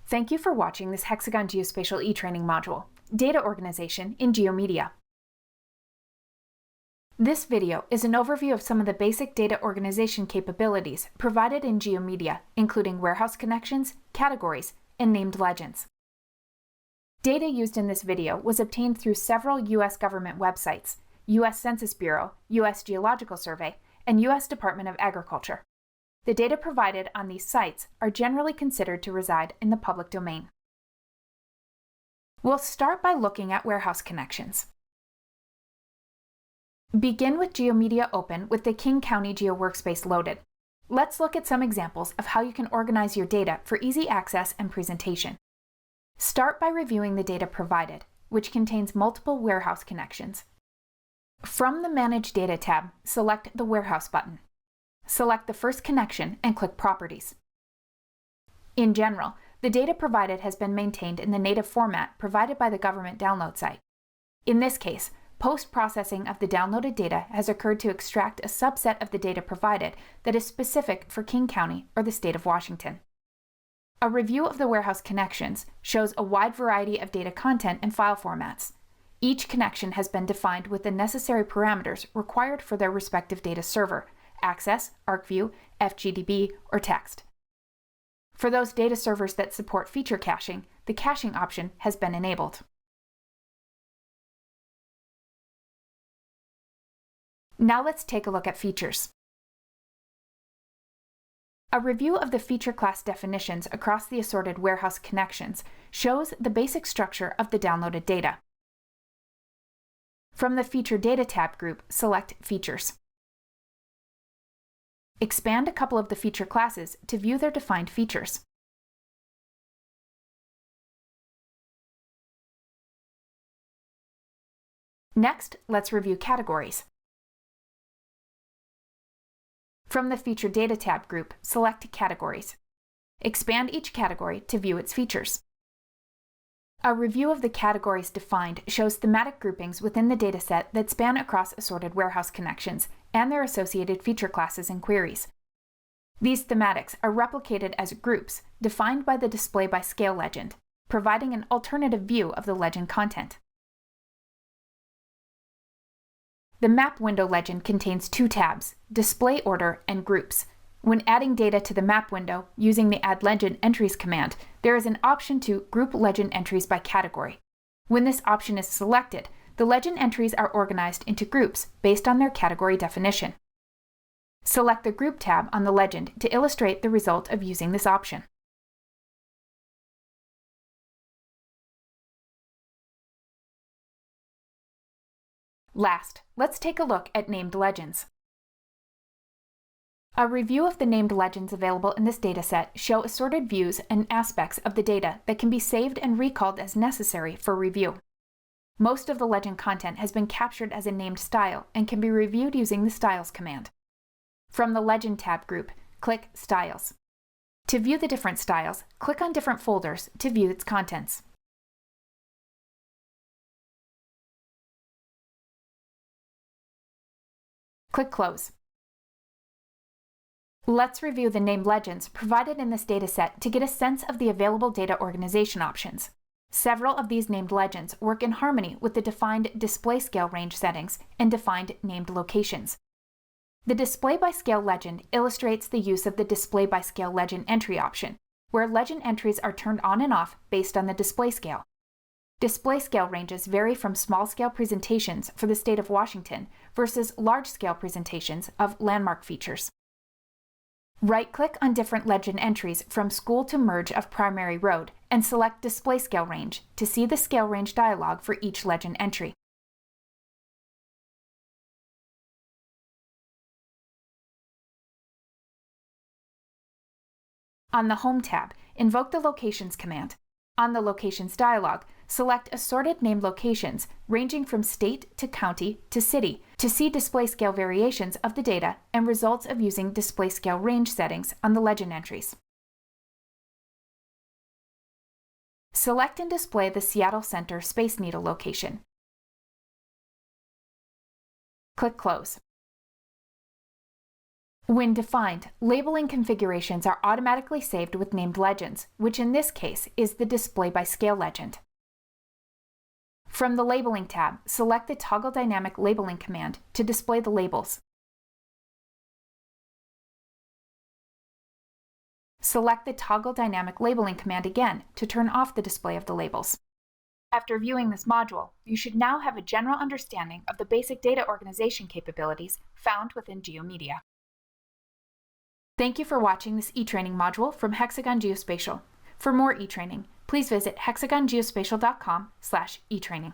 Thank you for watching this Hexagon Geospatial e-training module, Data Organization in GeoMedia. This video is an overview of some of the basic data organization capabilities provided in GeoMedia, including warehouse connections, categories, and named legends. Data used in this video was obtained through several U.S. government websites, U.S. Census Bureau, U.S. Geological Survey, and U.S. Department of Agriculture. The data provided on these sites are generally considered to reside in the public domain. We'll start by looking at warehouse connections. Begin with GeoMedia open with the King County GeoWorkspace loaded. Let's look at some examples of how you can organize your data for easy access and presentation. Start by reviewing the data provided, which contains multiple warehouse connections. From the Manage Data tab, select the Warehouse button. Select the first connection and click Properties. In general, the data provided has been maintained in the native format provided by the government download site. In this case, post-processing of the downloaded data has occurred to extract a subset of the data provided that is specific for King County or the state of Washington. A review of the warehouse connections shows a wide variety of data content and file formats. Each connection has been defined with the necessary parameters required for their respective data server, Access, ArcView, FGDB, or text. For those data servers that support feature caching, the caching option has been enabled. Now let's take a look at features. A review of the feature class definitions across the assorted warehouse connections shows the basic structure of the downloaded data. From the Feature Data tab group, select Features. Expand a couple of the feature classes to view their defined features. Next, let's review categories. From the Feature Data tab group, select Categories. Expand each category to view its features. A review of the categories defined shows thematic groupings within the dataset that span across assorted warehouse connections and their associated feature classes and queries. These thematics are replicated as groups defined by the Display by Scale legend, providing an alternative view of the legend content. The Map window legend contains two tabs, Display Order and Groups. When adding data to the map window using the Add Legend Entries command, there is an option to group legend entries by category. When this option is selected, the legend entries are organized into groups based on their category definition. Select the Group tab on the legend to illustrate the result of using this option. Last, let's take a look at named legends. A review of the named legends available in this dataset show assorted views and aspects of the data that can be saved and recalled as necessary for review. Most of the legend content has been captured as a named style and can be reviewed using the Styles command. From the Legend tab group, click Styles. To view the different styles, click on different folders to view its contents. Click Close. Let's review the named legends provided in this dataset to get a sense of the available data organization options. Several of these named legends work in harmony with the defined display scale range settings and defined named locations. The Display by Scale legend illustrates the use of the Display by Scale legend entry option, where legend entries are turned on and off based on the display scale. Display scale ranges vary from small-scale presentations for the state of Washington versus large-scale presentations of landmark features. Right-click on different legend entries from School to Merge of Primary Road and select Display Scale Range to see the scale range dialog for each legend entry. On the Home tab, invoke the Locations command. On the Locations dialog, select assorted named locations ranging from state to county to city to see display scale variations of the data and results of using display scale range settings on the legend entries. Select and display the Seattle Center Space Needle location. Click Close. When defined, labeling configurations are automatically saved with named legends, which in this case is the Display by Scale legend. From the Labeling tab, select the Toggle Dynamic Labeling command to display the labels. Select the Toggle Dynamic Labeling command again to turn off the display of the labels. After viewing this module, you should now have a general understanding of the basic data organization capabilities found within GeoMedia. Thank you for watching this e-training module from Hexagon Geospatial. For more e-training, please visit hexagongeospatial.com/e-training.